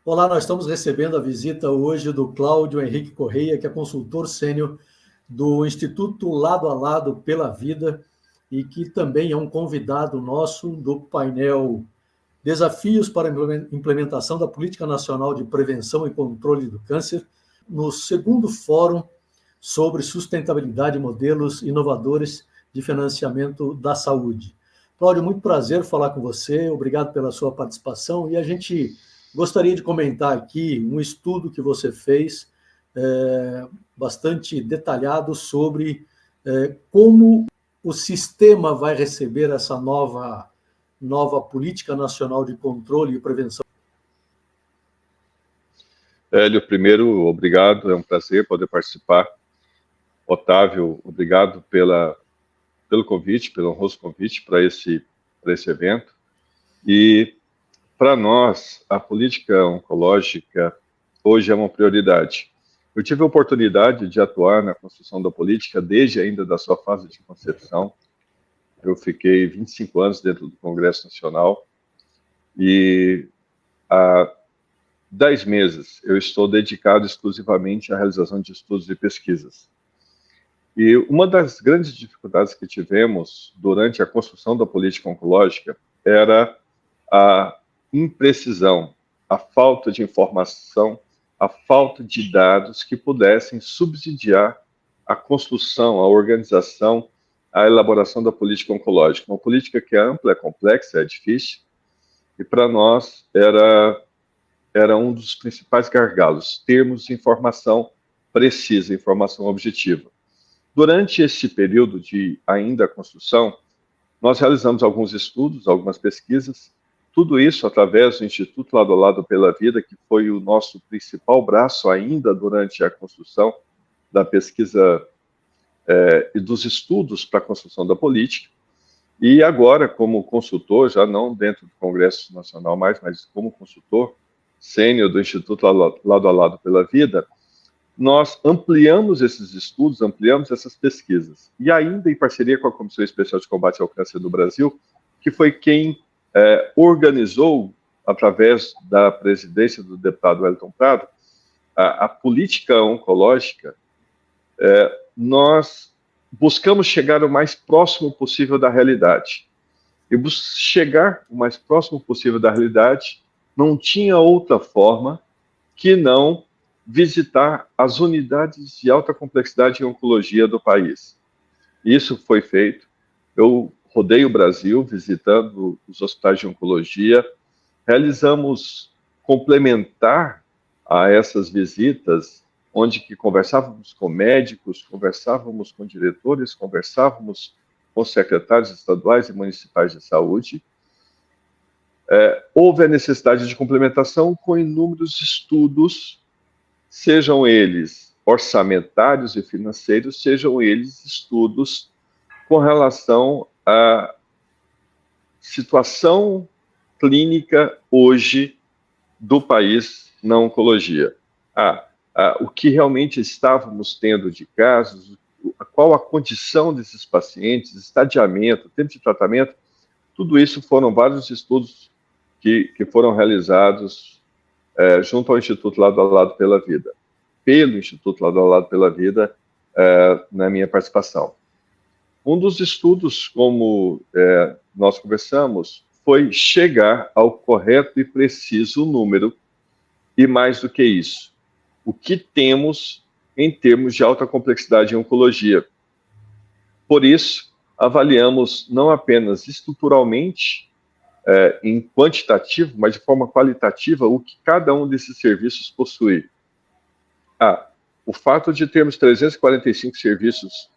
Olá, nós estamos recebendo a visita hoje do Cláudio Henrique Correia, que é consultor sênior do Instituto Lado a Lado pela Vida e que também é um convidado nosso do painel Desafios para a Implementação da Política Nacional de Prevenção e Controle do Câncer, no segundo Fórum sobre Sustentabilidade e Modelos Inovadores de Financiamento da Saúde. Cláudio, muito prazer falar com você, obrigado pela sua participação, e a gente gostaria de comentar aqui um estudo que você fez, bastante detalhado, sobre como o sistema vai receber essa nova Política Nacional de Controle e Prevenção. Hélio, primeiro, obrigado, é um prazer poder participar. Otávio, obrigado pelo convite, pelo honroso convite para esse evento. E, para nós, a política oncológica hoje é uma prioridade. Eu tive a oportunidade de atuar na construção da política desde ainda da sua fase de concepção. Eu fiquei 25 anos dentro do Congresso Nacional e há 10 meses eu estou dedicado exclusivamente à realização de estudos e pesquisas. E uma das grandes dificuldades que tivemos durante a construção da política oncológica era a imprecisão, a falta de informação, a falta de dados que pudessem subsidiar a construção, a organização, a elaboração da política oncológica. Uma política que é ampla, é complexa, é difícil, e para nós era um dos principais gargalos, termos informação precisa, informação objetiva. Durante esse período de ainda construção, nós realizamos alguns estudos, algumas pesquisas, tudo isso através do Instituto Lado a Lado pela Vida, que foi o nosso principal braço ainda durante a construção da pesquisa e dos estudos para a construção da política. E agora, como consultor, já não dentro do Congresso Nacional mais, mas como consultor sênior do Instituto Lado a Lado pela Vida, nós ampliamos esses estudos, ampliamos essas pesquisas. E ainda em parceria com a Comissão Especial de Combate ao Câncer do Brasil, que foi quem organizou, através da presidência do deputado Wellington Prado, a política oncológica, nós buscamos chegar o mais próximo possível da realidade. E chegar o mais próximo possível da realidade não tinha outra forma que não visitar as unidades de alta complexidade em oncologia do país. Isso foi feito. Eu rodei o Brasil visitando os hospitais de oncologia, realizamos complementar a essas visitas, onde que conversávamos com médicos, conversávamos com diretores, conversávamos com secretários estaduais e municipais de saúde. Houve a necessidade de complementação com inúmeros estudos, sejam eles orçamentários e financeiros, sejam eles estudos com relação à situação clínica hoje do país na oncologia. O que realmente estávamos tendo de casos, qual a condição desses pacientes, estadiamento, tempo de tratamento, tudo isso foram vários estudos que foram realizados junto ao Instituto Lado a Lado pela Vida, pelo Instituto Lado a Lado pela Vida, na minha participação. Um dos estudos, como nós conversamos, foi chegar ao correto e preciso número, e mais do que isso, o que temos em termos de alta complexidade em oncologia. Por isso, avaliamos não apenas estruturalmente, em quantitativo, mas de forma qualitativa, o que cada um desses serviços possui. O fato de termos 345 serviços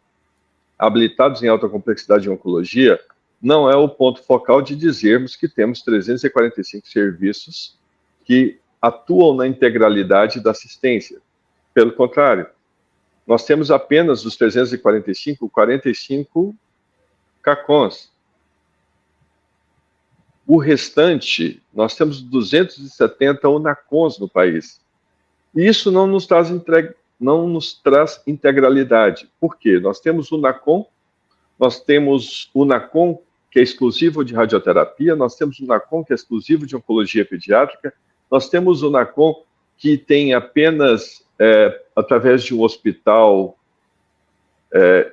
habilitados em alta complexidade em oncologia não é o ponto focal de dizermos que temos 345 serviços que atuam na integralidade da assistência. Pelo contrário, nós temos apenas dos 345, 45 CACONs. O restante, nós temos 270 UNACONs no país. E isso não nos traz integralidade. Por quê? Nós temos o UNACON, nós temos o UNACON, que é exclusivo de radioterapia, nós temos o UNACON, que é exclusivo de oncologia pediátrica, Nós temos o NACOM, que tem apenas, através de um hospital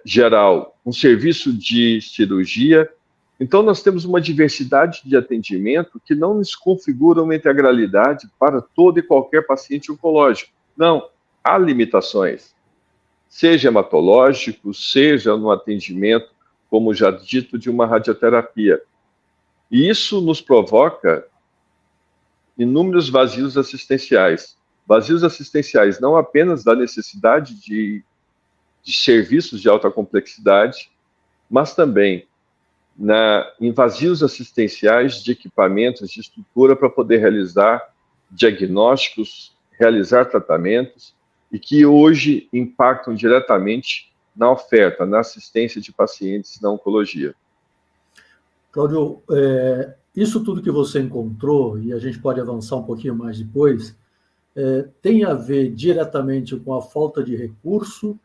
geral, um serviço de cirurgia. Então, nós temos uma diversidade de atendimento que não nos configura uma integralidade para todo e qualquer paciente oncológico. Não, há limitações, seja hematológico, seja no atendimento, como já dito, de uma radioterapia. E isso nos provoca inúmeros vazios assistenciais. Vazios assistenciais não apenas da necessidade de serviços de alta complexidade, mas também em vazios assistenciais de equipamentos, de estrutura para poder realizar diagnósticos, realizar tratamentos, e que hoje impactam diretamente na oferta, na assistência de pacientes na oncologia. Cláudio, isso tudo que você encontrou, e a gente pode avançar um pouquinho mais depois, tem a ver diretamente com a falta de recurso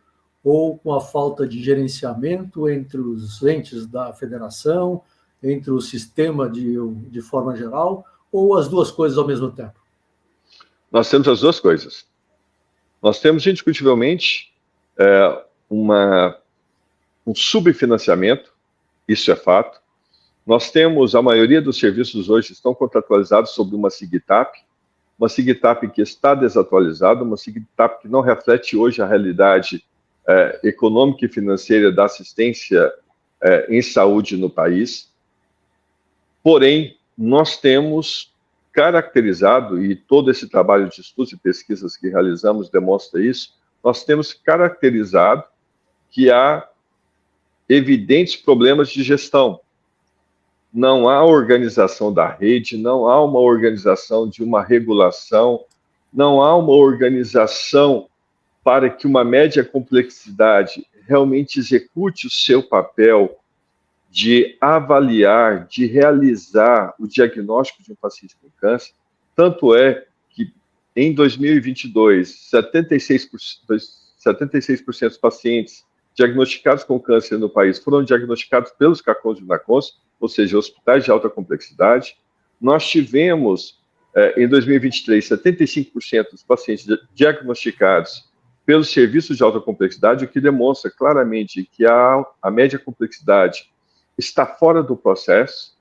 ou com a falta de gerenciamento entre os entes da federação, entre o sistema de forma geral, ou as duas coisas ao mesmo tempo? Nós temos as duas coisas. Nós temos, indiscutivelmente, um subfinanciamento, isso é fato. Nós temos, a maioria dos serviços hoje estão contratualizados sobre uma SIGTAP que está desatualizada, uma SIGTAP que não reflete hoje a realidade econômica e financeira da assistência em saúde no país. Porém, nós temos caracterizado, e todo esse trabalho de estudos e pesquisas que realizamos demonstra isso, nós temos caracterizado que há evidentes problemas de gestão. Não há organização da rede, não há uma organização de uma regulação, não há uma organização para que uma média complexidade realmente execute o seu papel de avaliar, de realizar o diagnóstico de um paciente com câncer. Tanto é que, em 2022, 76% dos pacientes diagnosticados com câncer no país foram diagnosticados pelos CACONs e NACONs, ou seja, hospitais de alta complexidade. Nós tivemos, em 2023, 75% dos pacientes diagnosticados pelos serviços de alta complexidade, o que demonstra claramente que a média complexidade está fora do processo,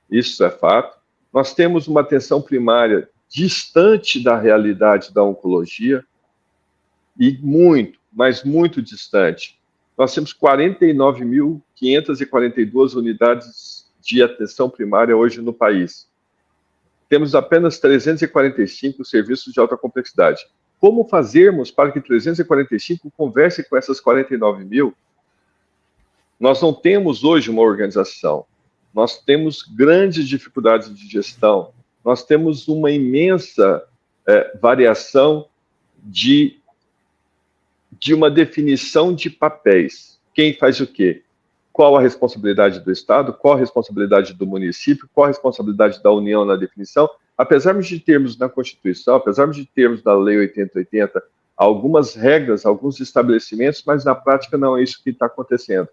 isso é fato. Nós temos uma atenção primária distante da realidade da oncologia, e muito, mas muito distante. Nós temos 49.542 unidades de atenção primária hoje no país. Temos apenas 345 serviços de alta complexidade. Como fazermos para que 345 conversem com essas 49 mil? Nós não temos hoje uma organização. Nós temos grandes dificuldades de gestão. Nós temos uma imensa variação de uma definição de papéis. Quem faz o quê? Qual a responsabilidade do Estado? Qual a responsabilidade do município? Qual a responsabilidade da União na definição? Apesar de termos na Constituição, apesar de termos na Lei 8080 algumas regras, alguns estabelecimentos, mas na prática não é isso que está acontecendo.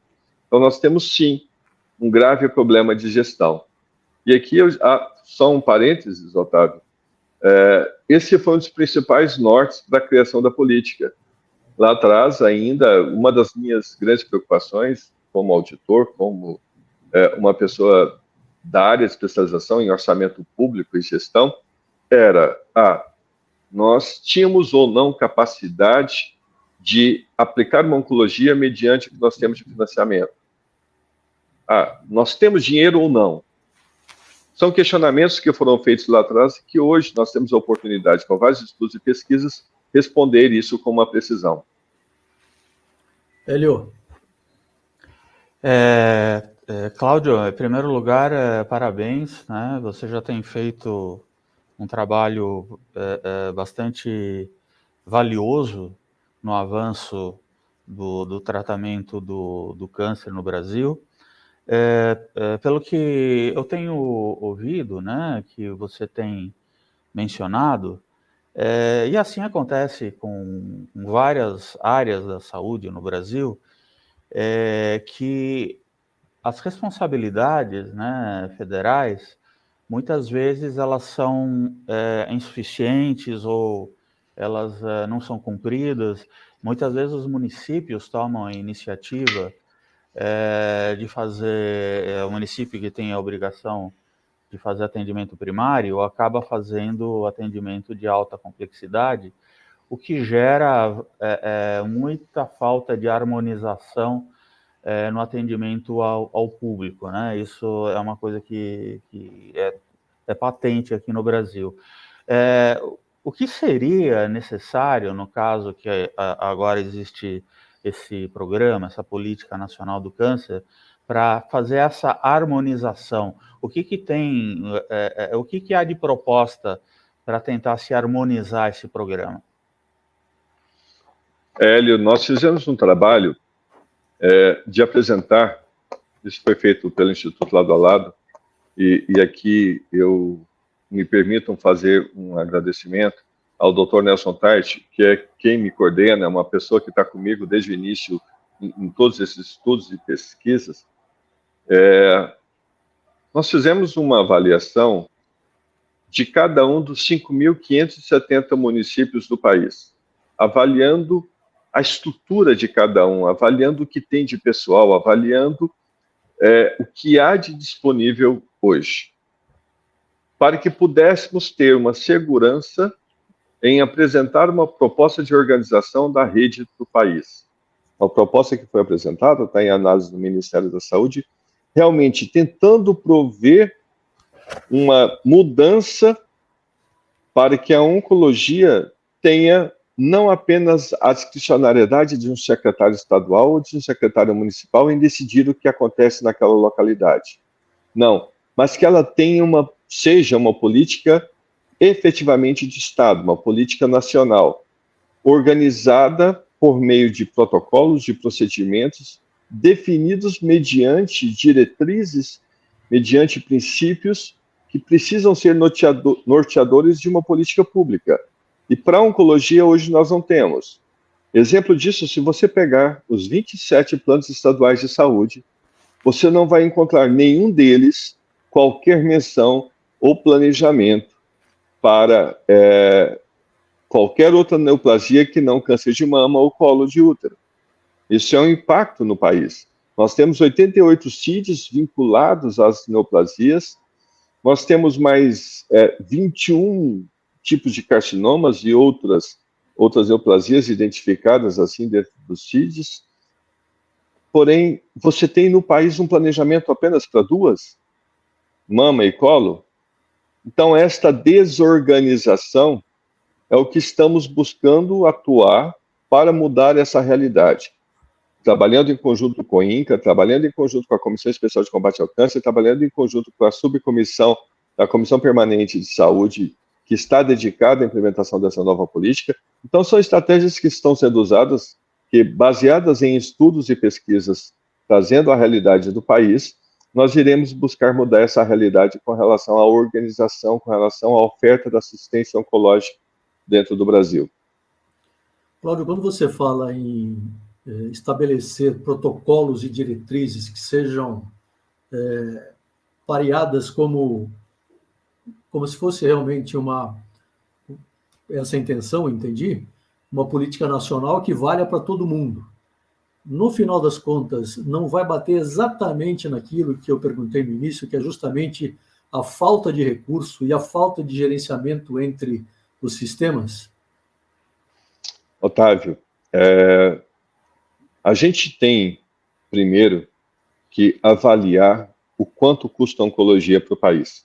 Então nós temos sim um grave problema de gestão. E aqui, só um parênteses, Otávio, esse foi um dos principais nortes da criação da política. Lá atrás, ainda, uma das minhas grandes preocupações, como auditor, como uma pessoa da área de especialização em orçamento público e gestão, era nós tínhamos ou não capacidade de aplicar uma oncologia mediante o que nós temos de financiamento. Nós temos dinheiro ou não? São questionamentos que foram feitos lá atrás e que hoje nós temos a oportunidade, com vários estudos e pesquisas, responder isso com uma precisão. Hélio. Cláudio, em primeiro lugar, parabéns, né? Você já tem feito um trabalho bastante valioso no avanço do tratamento do câncer no Brasil. Pelo que eu tenho ouvido, né, que você tem mencionado, e assim acontece com várias áreas da saúde no Brasil, que as responsabilidades, né, federais muitas vezes elas são insuficientes ou elas não são cumpridas. Muitas vezes os municípios tomam a iniciativa de fazer, o município que tem a obrigação de fazer atendimento primário acaba fazendo atendimento de alta complexidade, o que gera muita falta de harmonização no atendimento ao público, né? Isso é uma coisa que é patente aqui no Brasil. O que seria necessário, no caso que agora existe esse programa, essa Política Nacional do Câncer, para fazer essa harmonização? O que tem, o que há de proposta para tentar se harmonizar esse programa? Hélio, nós fizemos um trabalho de apresentar, isso foi feito pelo Instituto Lado a Lado, e aqui me permitam fazer um agradecimento ao Dr. Nelson Tarte, que é quem me coordena, é uma pessoa que está comigo desde o início em todos esses estudos e pesquisas. Nós fizemos uma avaliação de cada um dos 5.570 municípios do país, avaliando a estrutura de cada um, avaliando o que tem de pessoal, avaliando o que há de disponível hoje, para que pudéssemos ter uma segurança em apresentar uma proposta de organização da rede do país. A proposta que foi apresentada está em análise do Ministério da Saúde, realmente tentando prover uma mudança para que a oncologia tenha não apenas a discricionariedade de um secretário estadual ou de um secretário municipal em decidir o que acontece naquela localidade. Não, mas que ela seja uma política efetivamente de Estado, uma política nacional, organizada por meio de protocolos, de procedimentos, definidos mediante diretrizes, mediante princípios que precisam ser norteadores de uma política pública. E para a oncologia, hoje nós não temos. Exemplo disso, se você pegar os 27 planos estaduais de saúde, você não vai encontrar nenhum deles qualquer menção ou planejamento para qualquer outra neoplasia que não câncer de mama ou colo de útero. Isso é um impacto no país. Nós temos 88 CIDs vinculados às neoplasias, nós temos mais 21 tipos de carcinomas e outras neoplasias identificadas assim dentro dos CIDs. Porém, você tem no país um planejamento apenas para duas, mama e colo. Então, esta desorganização é o que estamos buscando atuar para mudar essa realidade. Trabalhando em conjunto com a INCA, trabalhando em conjunto com a Comissão Especial de Combate ao Câncer, trabalhando em conjunto com a subcomissão da Comissão Permanente de Saúde, que está dedicada à implementação dessa nova política. Então, são estratégias que estão sendo usadas, que baseadas em estudos e pesquisas, trazendo a realidade do país, nós iremos buscar mudar essa realidade com relação à organização, com relação à oferta da assistência oncológica dentro do Brasil. Cláudio, quando você fala em estabelecer protocolos e diretrizes que sejam pareadas como se fosse realmente essa intenção, entendi, uma política nacional que valha para todo mundo. No final das contas, não vai bater exatamente naquilo que eu perguntei no início, que é justamente a falta de recurso e a falta de gerenciamento entre os sistemas? Otávio, a gente tem, primeiro, que avaliar o quanto custa a oncologia para o país.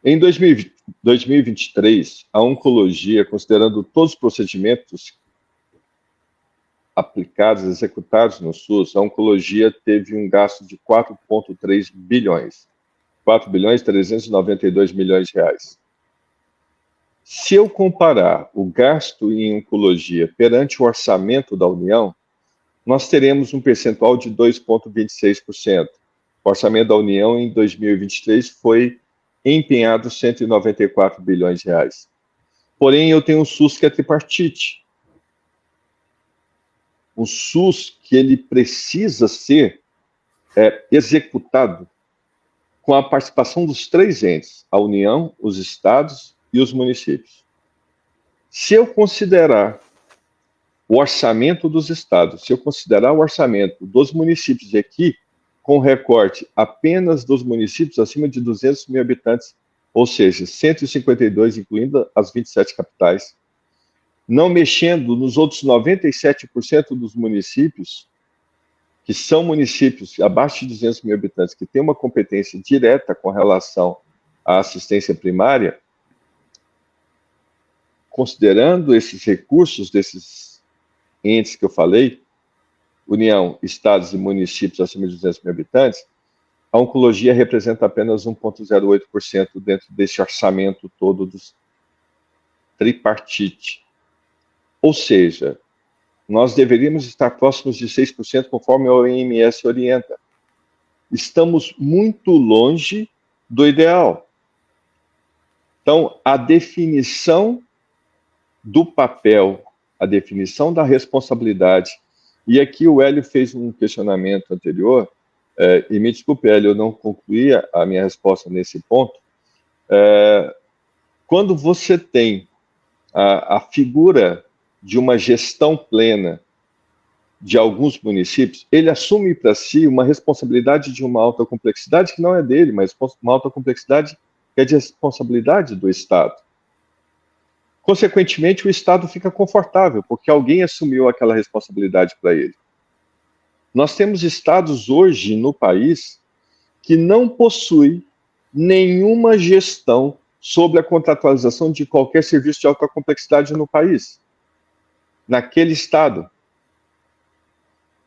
Em 2023, a oncologia, considerando todos os procedimentos aplicados, executados no SUS, a oncologia teve um gasto de 4,3 bilhões. 4 bilhões 392 milhões de reais. Se eu comparar o gasto em oncologia perante o orçamento da União, nós teremos um percentual de 2,26%. O orçamento da União em 2023 foi empenhado 194 bilhões de reais. Porém, eu tenho um SUS que é tripartite. Um SUS que ele precisa ser executado com a participação dos 3 entes, a União, os estados e os municípios. Se eu considerar o orçamento dos estados, se eu considerar o orçamento dos municípios aqui, com recorte apenas dos municípios acima de 200 mil habitantes, ou seja, 152, incluindo as 27 capitais, não mexendo nos outros 97% dos municípios, que são municípios abaixo de 200 mil habitantes, que têm uma competência direta com relação à assistência primária, considerando esses recursos desses entes que eu falei, União, estados e municípios acima de 200 mil habitantes, a oncologia representa apenas 1,08% dentro desse orçamento todo dos tripartite. Ou seja, nós deveríamos estar próximos de 6%, conforme a OMS orienta. Estamos muito longe do ideal. Então, a definição do papel, a definição da responsabilidade, e aqui o Hélio fez um questionamento anterior, e me desculpe, Hélio, eu não concluí a minha resposta nesse ponto. Quando você tem a figura de uma gestão plena de alguns municípios, ele assume para si uma responsabilidade de uma alta complexidade que não é dele, mas uma alta complexidade que é de responsabilidade do Estado. Consequentemente, o Estado fica confortável, porque alguém assumiu aquela responsabilidade para ele. Nós temos estados hoje no país que não possuem nenhuma gestão sobre a contratualização de qualquer serviço de alta complexidade no país, naquele estado.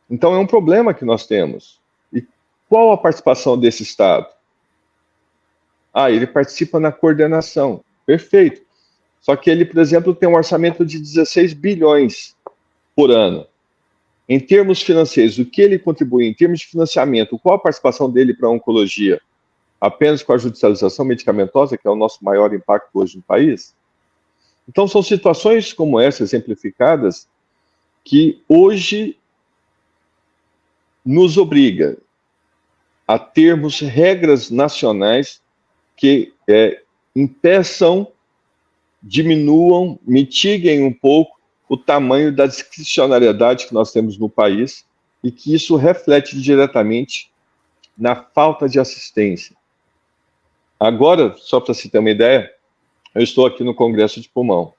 Então, é um problema que nós temos. E qual a participação desse estado? Ele participa na coordenação. Perfeito. Só que ele, por exemplo, tem um orçamento de 16 bilhões por ano. Em termos financeiros, o que ele contribui em termos de financiamento, qual a participação dele para a oncologia? Apenas com a judicialização medicamentosa, que é o nosso maior impacto hoje no país? Então, são situações como essa, exemplificadas, que hoje nos obriga a termos regras nacionais que impeçam, diminuam, mitiguem um pouco o tamanho da discricionariedade que nós temos no país e que isso reflete diretamente na falta de assistência. Agora, só para se ter uma ideia, eu estou aqui no Congresso de Pulmão.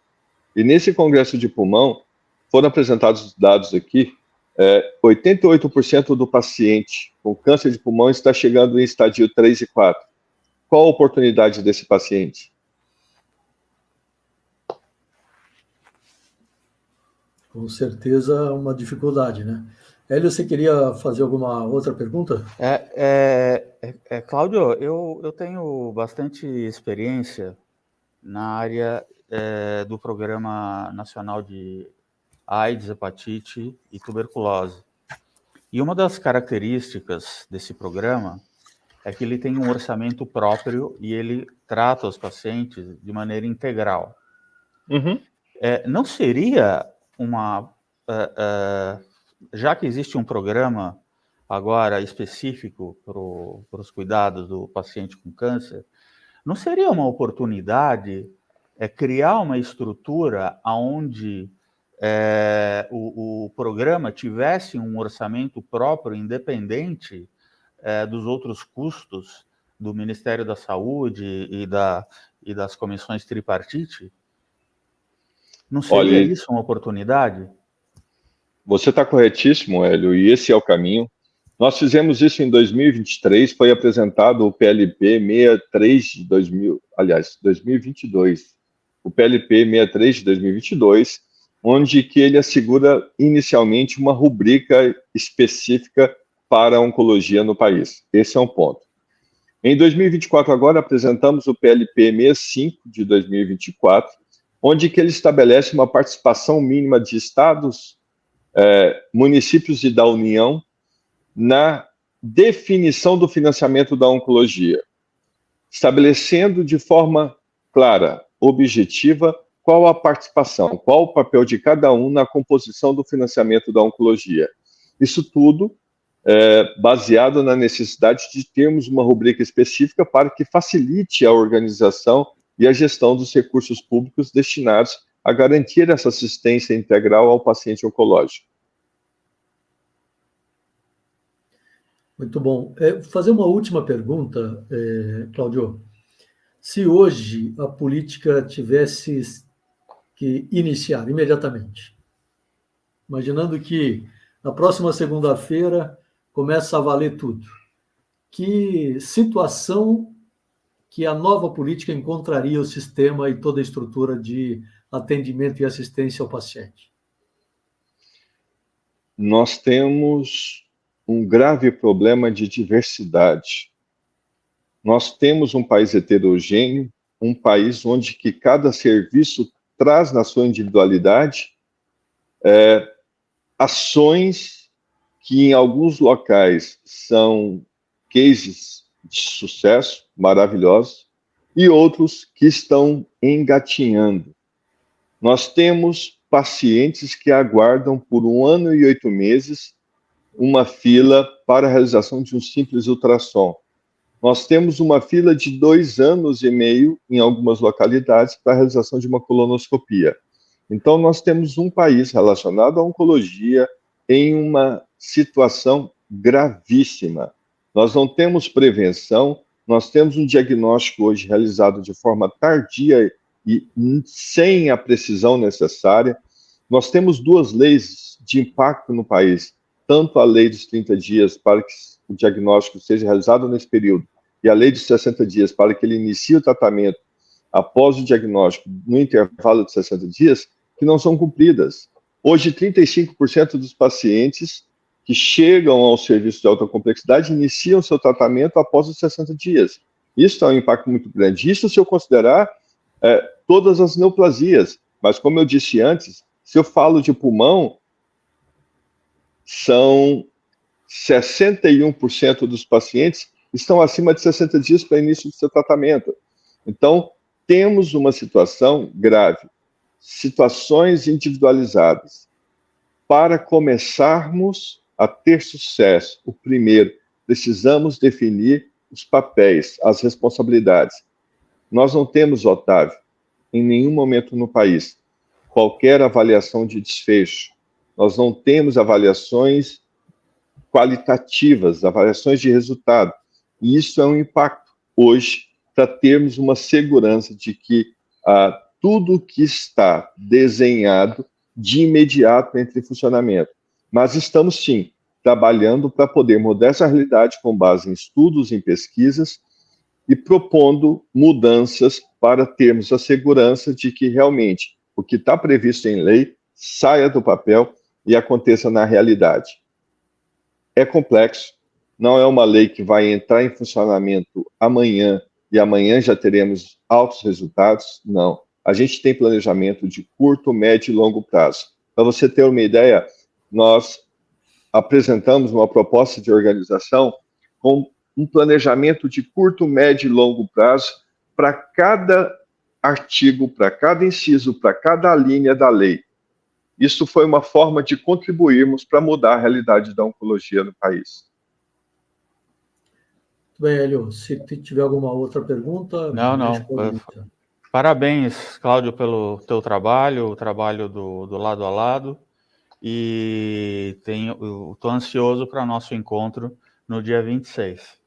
E nesse Congresso de Pulmão, foram apresentados os dados aqui, 88% do paciente com câncer de pulmão está chegando em estadio 3 e 4. Qual a oportunidade desse paciente? Com certeza uma dificuldade, né? Hélio, você queria fazer alguma outra pergunta? Cláudio, eu tenho bastante experiência na área do Programa Nacional de AIDS, Hepatite e Tuberculose. E uma das características desse programa é que ele tem um orçamento próprio e ele trata os pacientes de maneira integral. Uhum. Não seria já que existe um programa agora específico para os cuidados do paciente com câncer, não seria uma oportunidade criar uma estrutura onde o programa tivesse um orçamento próprio, independente dos outros custos do Ministério da Saúde e das comissões tripartite? Não seria isso uma oportunidade? Você está corretíssimo, Hélio, e esse é o caminho. Nós fizemos isso em 2023, foi apresentado o PLP 63 de 2022. O PLP 63 de 2022, onde que ele assegura inicialmente uma rubrica específica para a oncologia no país. Esse é um ponto. Em 2024, agora, apresentamos o PLP 65 de 2024, onde que ele estabelece uma participação mínima de estados, municípios e da União na definição do financiamento da oncologia, estabelecendo de forma clara, objetiva, qual a participação, qual o papel de cada um na composição do financiamento da oncologia. Isso tudo baseado na necessidade de termos uma rubrica específica para que facilite a organização e a gestão dos recursos públicos destinados a garantir essa assistência integral ao paciente oncológico. Muito bom. Fazer uma última pergunta, Cláudio. Se hoje a política tivesse que iniciar imediatamente, imaginando que na próxima segunda-feira começa a valer tudo, que situação que a nova política encontraria o sistema e toda a estrutura de atendimento e assistência ao paciente? Nós temos um grave problema de diversidade. Nós temos um país heterogêneo, um país onde que cada serviço traz na sua individualidade ações que em alguns locais são cases de sucesso, maravilhosos, e outros que estão engatinhando. Nós temos pacientes que aguardam por 1 ano e 8 meses uma fila para a realização de um simples ultrassom. Nós temos uma fila de 2 anos e meio em algumas localidades para a realização de uma colonoscopia. Então, nós temos um país relacionado à oncologia em uma situação gravíssima. Nós não temos prevenção, nós temos um diagnóstico hoje realizado de forma tardia e sem a precisão necessária. Nós temos 2 leis de impacto no país, tanto a lei dos 30 dias para que o diagnóstico seja realizado nesse período e a lei dos 60 dias para que ele inicie o tratamento após o diagnóstico no intervalo de 60 dias, que não são cumpridas. Hoje, 35% dos pacientes que chegam ao serviço de alta complexidade iniciam seu tratamento após os 60 dias. Isso é um impacto muito grande. Isso se eu considerar todas as neoplasias. Mas, como eu disse antes, se eu falo de pulmão, são 61% dos pacientes estão acima de 60 dias para início do seu tratamento. Então, temos uma situação grave, situações individualizadas. Para começarmos a ter sucesso, o primeiro, precisamos definir os papéis, as responsabilidades. Nós não temos, Otávio, em nenhum momento no país, qualquer avaliação de desfecho. Nós não temos avaliações qualitativas, avaliações de resultado. E isso é um impacto hoje para termos uma segurança de que tudo que está desenhado de imediato entra em funcionamento. Mas estamos, sim, trabalhando para poder mudar essa realidade com base em estudos, em pesquisas e propondo mudanças para termos a segurança de que realmente o que está previsto em lei saia do papel e aconteça na realidade. É complexo, não é uma lei que vai entrar em funcionamento amanhã e amanhã já teremos altos resultados, não. A gente tem planejamento de curto, médio e longo prazo. Para você ter uma ideia, nós apresentamos uma proposta de organização com um planejamento de curto, médio e longo prazo para cada artigo, para cada inciso, para cada linha da lei. Isso foi uma forma de contribuirmos para mudar a realidade da oncologia no país. Muito bem, Hélio. Se tiver alguma outra pergunta... Não. Parabéns, Cláudio, pelo teu trabalho, o trabalho do Lado a Lado. E estou ansioso para nosso encontro no dia 26.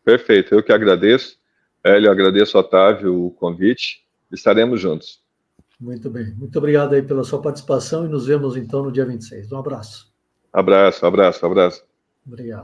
Perfeito, eu que agradeço. Hélio, agradeço, Otávio, o convite. Estaremos juntos. Muito bem. Muito obrigado aí pela sua participação e nos vemos então no dia 26. Um abraço. Abraço. Obrigado.